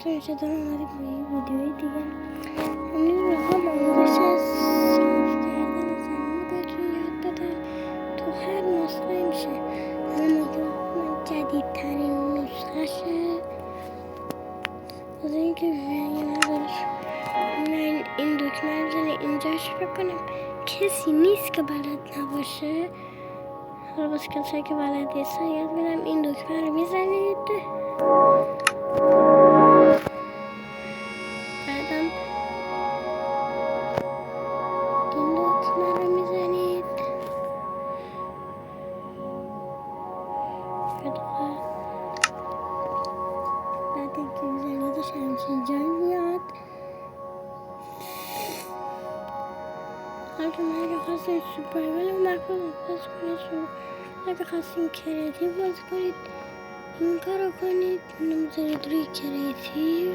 بچه‌ها چطور اومدید به این ویدیوی دیگه. امروز میخوام آموزش صاف کردن زمین بهتون یاد بدم. تو هر نسخه میشه. من جدیدترین نسخه‌شه. از اینکه ویدیو ندارش من این دکمه رو اینجاش بکنم. کسی نیست که بلد نباشه. حالا باز کسایی که بلد نیستن یاد میدم. این دکمه رو میزنید. بعد اینکه میزنیدش همچین جایی میاد. حالا اگه خواستین سوپرویل رو مکروب باز کنید، اگه خواستین کریتیو باز کنید این کار رو کنید. نمیذارید روی کریتیو.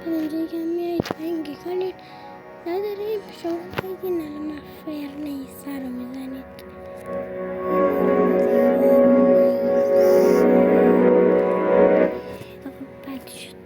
بعد اینجایی که میایید هنگی کنید نداریم. شما بگین الان من فرنیسه رو میزنید. بد شد.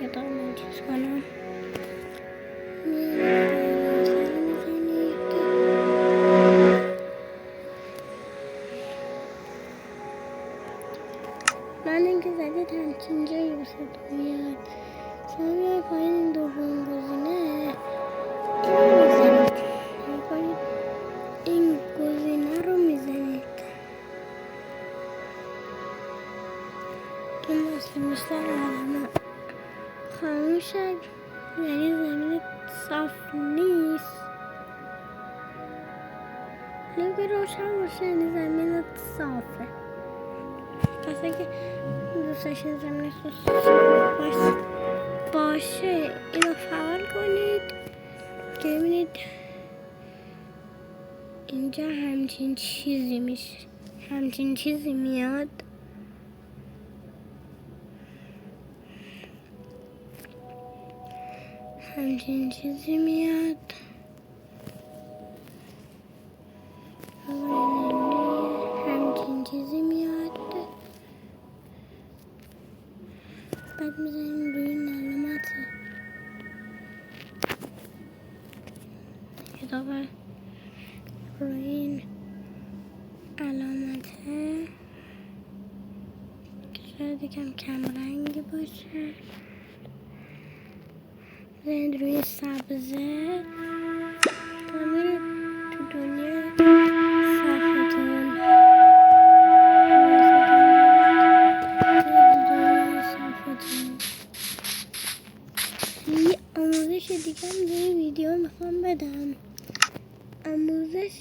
یه دار من چیز کنم. من اینکه زدید همچین جایی وسط میاد. شما بیایی پایین این دوم گزینه این گزینه رو میزنید. این واسه بیشتر علامه خاموشه، یعنی زمین صاف نیست. نگه روشن باشه یعنی زمین صافه. پس اگه دوست داشتین زمین صاف باشه اینو فعال کنید که ببینید اینجا همچین چیزی میشه، همچین چیزی میاد. همچین چیزی میاد. همچین چیزی میاد. بعد میزنیم روی این علامت کتابه، روی این علامته که شاید یکم کم رنگی باشه. بزنید روی سبزه تا میره تو دنیا صافتون. یه آموزش دیگه هم در ویدیو میخوام بدم. آموزش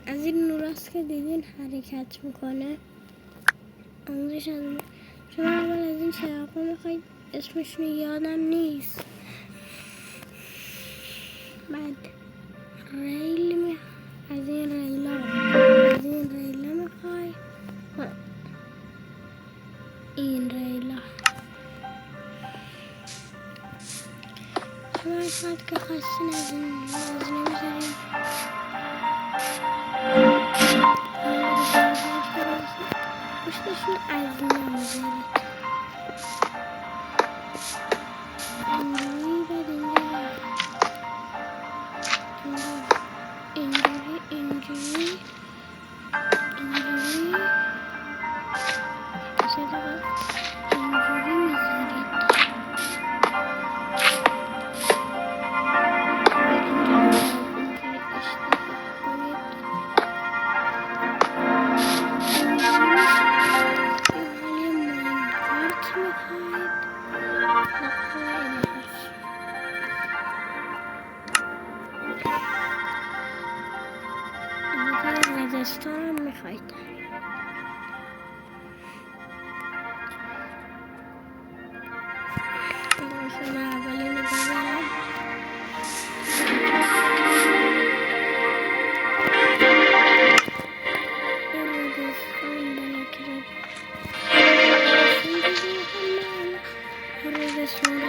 از این نوراست که دیدین حرکت میکنه. آموزش از شما اول از این چراغا میخواید، اسمشون یادم نیست. بعد ریل از این ریلا میخوای. این ریلا شما اصلاحات که خواستین از این نمیذاریم. پشتشون از نمیذارید. اینجوری رجستان میخواید. شما اولین رو ببرم. رجستان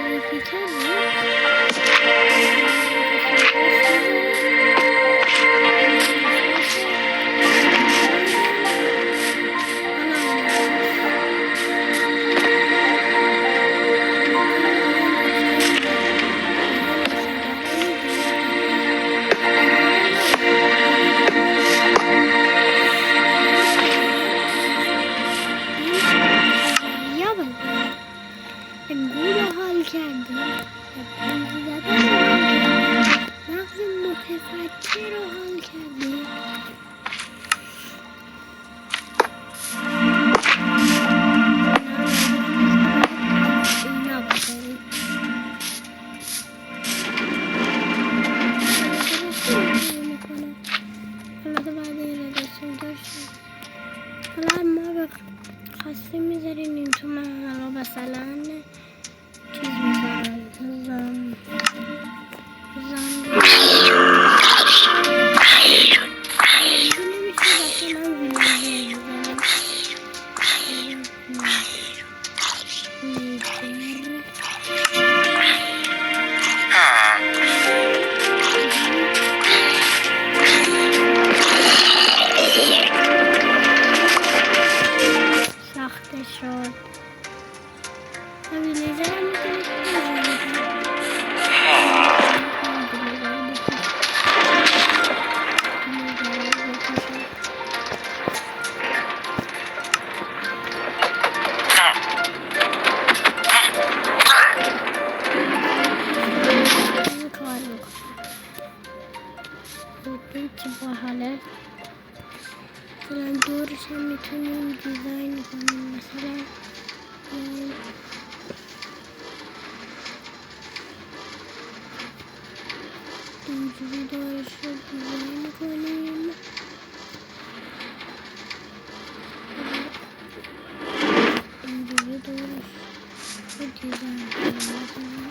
پنجه زدن رو حال کردی، مغز متفکر رو حال کردی. اینا بخوری میکنه. حالا تو بعد این رادیاسیون داشتیم، حالا ما به خواستیم میذاریم این تو. من حالا مثلا چیز میذارم ساخته شد. ویلیجر هم کار میکنه که باحاله. مثلا دورش هم میتونیم دیزاین کنیم، مثلا اینجوری دورش رو دیزاین کنیم. اینجوری دورش رو دیزاین کنیم.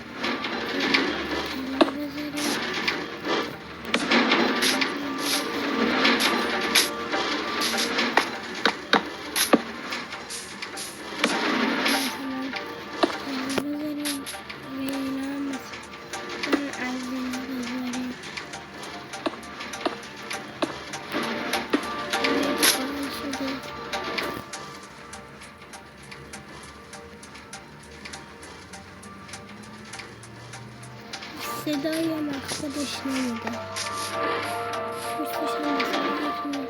صدایی هم از خودش نمیده. پوستش هم مثلا میتونه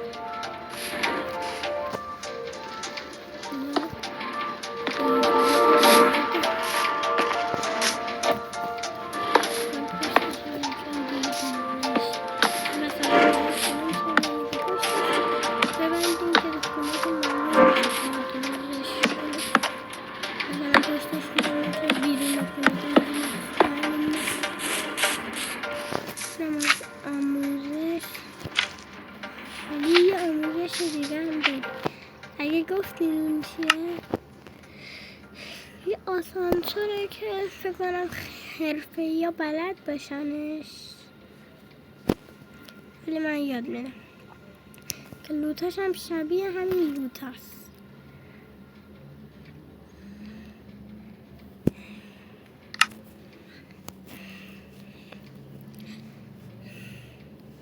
اگه گفتیم چیه؟ یه آسانسوره که فکر کنم حرفه‌ای یا بلد باشنش، ولی من یاد میدم که لوتاش هم شبیه همین لوتاست.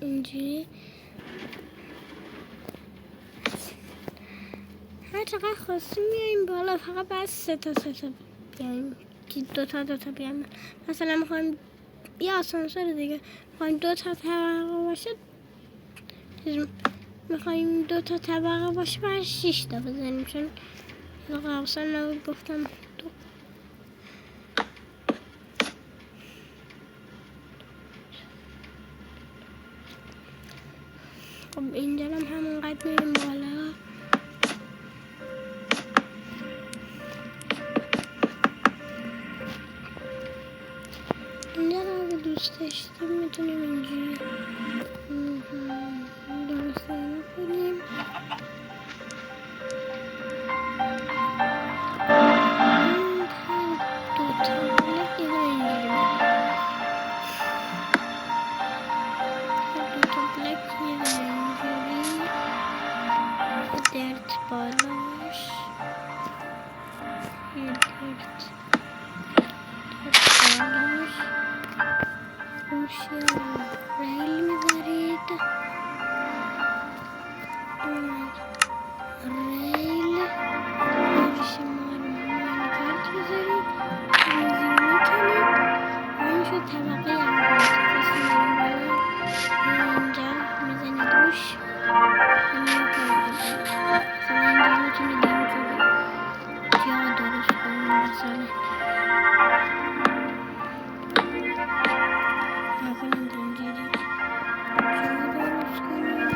اینجوری هر چقدر خواستیم میاییم بالا، فقط بعد سه تا بیاییم که دو تا بیاییم. مثلا میخوایم یه آسانسور دیگه، میخوایم 2 تا طبقه باشه، میخوایم 2 تا طبقه باشه برای 6 تا بزنیم، چون قبصا نبود گفتم 2. خب اینجا هم همونقدر میریم بالا. اینجا رو اگه دوست داشتیم میتونیم اینجوری درست کنیم. درت بالاش ریل میذارید، ریل شما رو مانیکارت بذارید، تنظیم میکنید و این شد طبقه اینجا میزنید روش مثلا اینجا میتونید اینجوری جا درست کنید. مثلا کنم اینجوری جا درست کنم.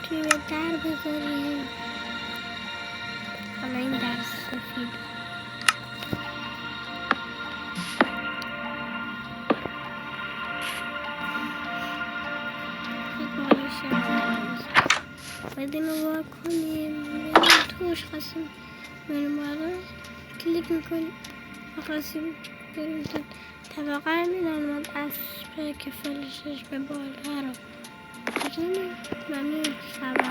توی در بذاریم. حالا این در سفید باید اینو وا کنیم. بریم توش خواستیم بریم بالا کلیک میکنیم و خواستیم بریم تو طبقه میدن من اسب که فلشش به بالا رو بزنیم و میریم طبقه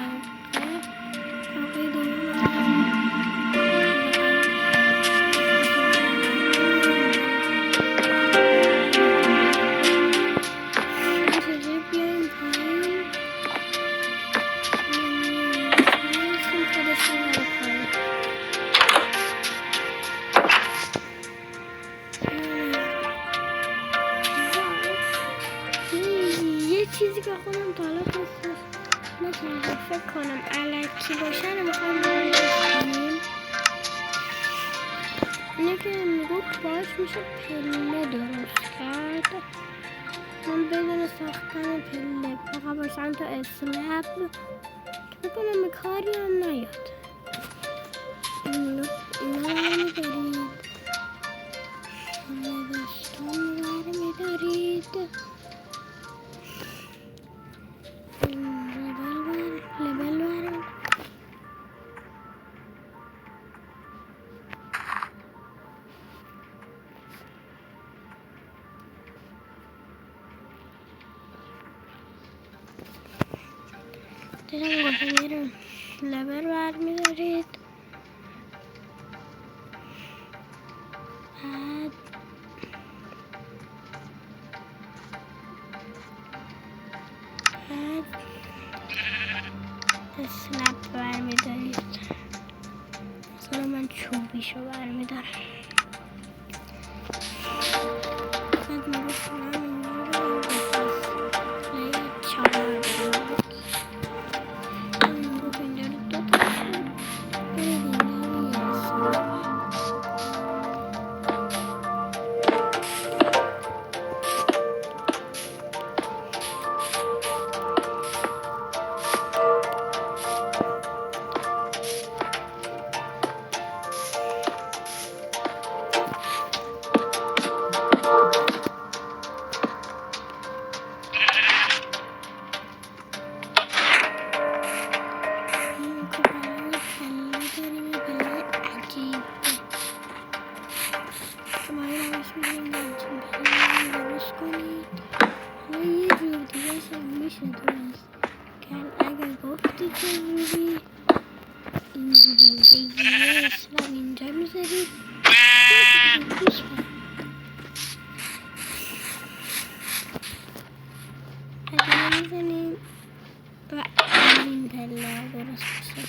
چیزی که خودم تا حالا دوستش نکردم فکر کنم الکی باشه نمیخوام کنیم. اینه که میگفت باش میشه پله درست کرد. من بدون ساختن پله فقط باشم تا اسلب فکر کنم به کاری هم نیاد. اینا برمیدارید نوشتون برمیدارید لبل برم دیدم گفته میرم لبل برمیدارید. اسلب برمیدارید. مثلا من چوبیشو برمیدارم. بعد میگفتم اینجا رو چهار بود. میگفت اینجا رو دو تا شد. برید اینجا رو یه اسلب. اگر گفتی چجوری اینجوری یه اسلب اینجا میذارید اگر میزنیم و این پله درست بشه.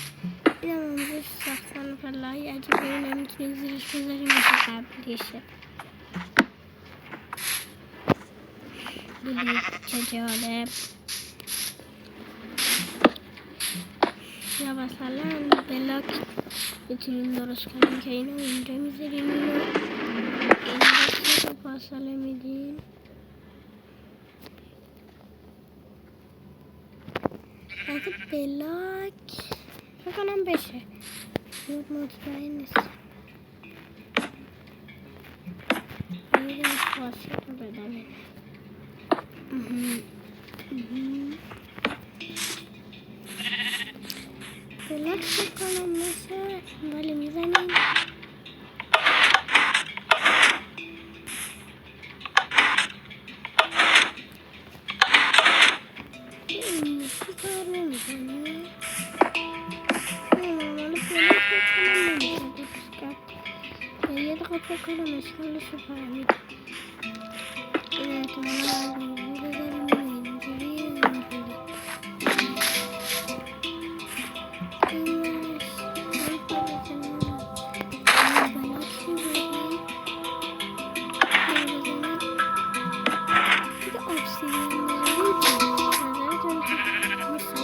این هم امروز ساختن پله های عجیبه این هم میتونید زیرش بذاریم مثل قبلیشه. ببینید چه جالب. یا مثلا بلاک میتونیم درست کنیم که اینو اینجا میذاریم اینو اینجا فاصله میدیم. اگه بلاک فکر کنم بشه مطمئن نیستم. یه فاصله رو بدم بلاک فکر کنم مثل ولی میزنیم کار نمیکنی؟ نمالی پولیس میکنم نمیشه دوست کرد. یه دقیقه بکنم اشکالشو فهمیدم. این احتمالا برگردی بذاریم اینجوری اینجوری. اینش این بزنیم این بلاکی بریم. این بزنیم دیگه اکسیژن بزنیم. نظرتون میشه؟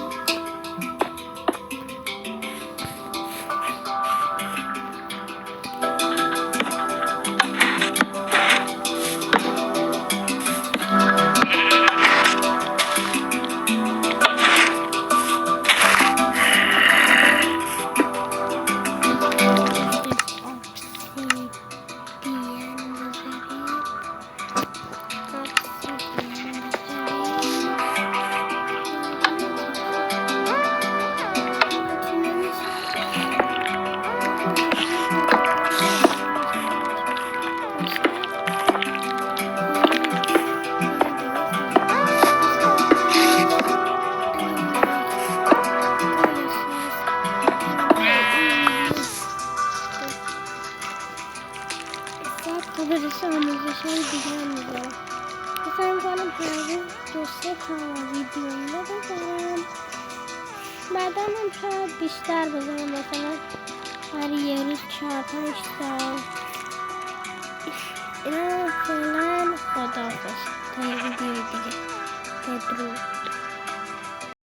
برسه آموزش‌های دیگه هم میذارم. مثلا میکنم هر روز 2-3 تا ویدیو بذارم. بعدا هم شاید بیشتر بذارم، مثلا هر یه روز 4-5 تا. اینا فعلا